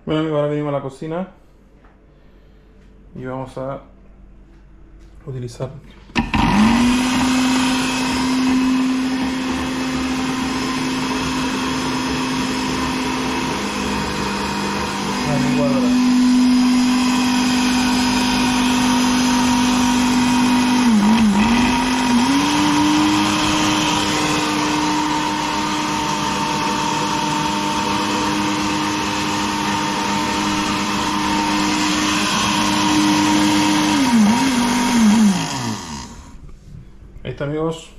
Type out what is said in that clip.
Bueno amigos, ahora venimos a la cocina y vamos a utilizar la licuadora. Ahí está amigos.